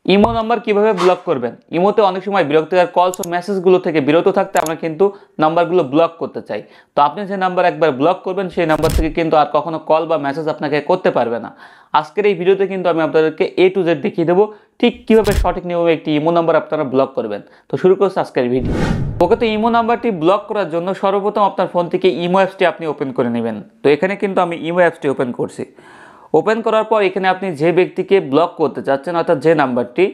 Imo number কিভাবে block করবেন। ইমোতে অনেক সময় বিরক্তিকর কলস ও মেসেজগুলো থেকে বিরত থাকতে আমরা কিন্তু নাম্বারগুলো ব্লক করতে চাই। তো আপনি যে নাম্বার একবার ব্লক করবেন সেই নাম্বার থেকে কিন্তু আর কখনো কল বা মেসেজ আপনাকে করতে পারবে না। আজকের এই ভিডিওতে কিন্তু আমি আপনাদেরকে A to Z দেখিয়ে দেবো ঠিক কীভাবে সঠিক নিয়মে একটি ইমো নাম্বার আপনারা ব্লক করবেন। তো শুরু করছি আজকের ভিডিও। ওকে, তো ইমো নাম্বারটি ব্লক করার জন্য সর্বপ্রথম আপনার ফোন থেকে ইমো অ্যাপসটি আপনি ওপেন করে নেবেন। তো এখানে কিন্তু আমি ইমো অ্যাপসটি ওপেন করছি। ওপেন করার পর এখানে আপনি যে ব্যক্তিকে ব্লক করতে চাচ্ছেন অর্থাৎ যে নাম্বারটি,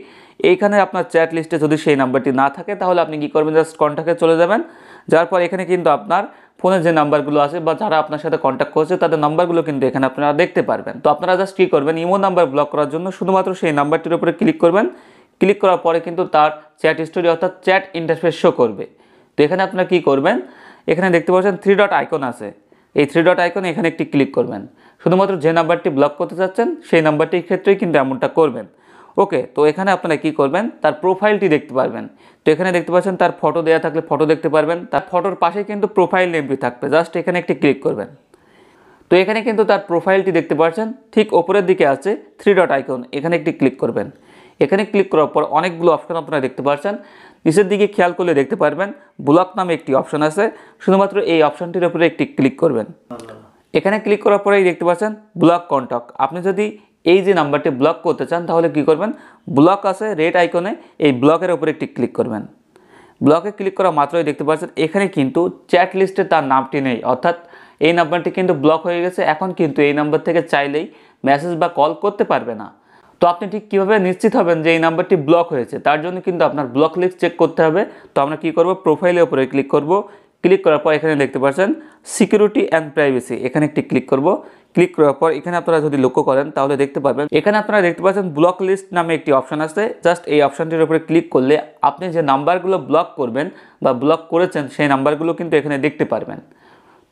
এইখানে আপনার চ্যাট লিস্টে যদি সেই নাম্বারটি না থাকে তাহলে আপনি কী করবেন, জাস্ট কন্ট্যাক্টে চলে যাবেন। যাওয়ার পর এখানে কিন্তু আপনার ফোনে যে নাম্বারগুলো আছে বা যারা আপনার সাথে কন্ট্যাক্ট করছে তাদের নাম্বারগুলো কিন্তু এখানে আপনারা দেখতে পারবেন। তো আপনারা জাস্ট কী করবেন, ইমো নাম্বার ব্লক করার জন্য শুধুমাত্র সেই নাম্বারটির উপরে ক্লিক করবেন। ক্লিক করার পরে কিন্তু তার চ্যাট হিস্টোরি অর্থাৎ চ্যাট ইন্টারফেস শো করবে। তো এখানে আপনারা কী করবেন, এখানে দেখতে পাচ্ছেন 3 ডট আইকন আছে। এই 3 ডট আইকনে এখানে একটি ক্লিক করবেন। শুধুমাত্র যে নাম্বারটি ব্লক করতে চাচ্ছেন সেই নাম্বারটির ক্ষেত্রেই কিন্তু এমনটা করবেন। ওকে, তো এখানে আপনারা কী করবেন, তার প্রোফাইলটি দেখতে পারবেন। তো এখানে দেখতে পাচ্ছেন তার ফটো দেওয়া থাকলে ফটো দেখতে পারবেন। তার ফটোর পাশে কিন্তু প্রোফাইল নেমটি থাকবে, জাস্ট এখানে একটি ক্লিক করবেন। তো এখানে কিন্তু তার প্রোফাইলটি দেখতে পাচ্ছেন, ঠিক ওপরের দিকে আছে 3 ডট আইকন, এখানে একটি ক্লিক করবেন। এখানে ক্লিক করার পর অনেকগুলো অপশন আপনারা দেখতে পাচ্ছেন। নিচের দিকে খেয়াল করলে দেখতে পারবেন ব্লক নামে একটি অপশন আছে, শুধুমাত্র এই অপশনটির উপরে একটি ক্লিক করবেন। এখানে ক্লিক করার পরেই দেখতে পাচ্ছেন ব্লক কন্ট্যাক্ট। আপনি যদি এই যে নাম্বারটি ব্লক করতে চান তাহলে কী করবেন, ব্লক আছে রেড আইকনে, এই ব্লকের উপরে একটি ক্লিক করবেন। ব্লকে ক্লিক করা মাত্রই দেখতে পাচ্ছেন এখানে কিন্তু চ্যাট লিস্টে তার নামটি নেই, অর্থাৎ এই নাম্বারটি কিন্তু ব্লক হয়ে গেছে। এখন কিন্তু এই নাম্বার থেকে চাইলেই মেসেজ বা কল করতে পারবে না। তো আপনি ঠিক কীভাবে নিশ্চিত হবেন যে এই নাম্বারটি ব্লক হয়েছে, তার জন্য কিন্তু আপনার ব্লক লিস্ট চেক করতে হবে। তো আমরা কী করব, প্রোফাইলের উপরে ক্লিক করব। ক্লিক করার পর এখানে দেখতে পাচ্ছেন সিকিউরিটি অ্যান্ড প্রাইভেসি, এখানে একটি ক্লিক করব। ক্লিক করার পর এখানে আপনারা যদি লক্ষ্য করেন তাহলে দেখতে পারবেন এখানে আপনারা দেখতে পাচ্ছেন ব্লক লিস্ট নামে একটি অপশন আছে। জাস্ট এই অপশনটির উপরে ক্লিক করলে আপনি যে নাম্বারগুলো ব্লক করবেন বা ব্লক করেছেন সেই নাম্বারগুলো কিন্তু এখানে দেখতে পারবেন।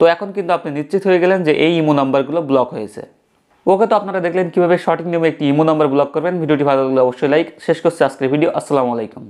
তো এখন কিন্তু আপনি নিশ্চিত হয়ে গেলেন যে এই ইমো নাম্বারগুলো ব্লক হয়েছে। ওকে, তো আপনারা দেখলেন কীভাবে সঠিক নিয়মে একটি ইমো নাম্বার ব্লক করবেন। ভিডিওটি ভালো লাগলে অবশ্যই লাইক। শেষ করছি আজকের ভিডিও। আসসালামু আলাইকুম।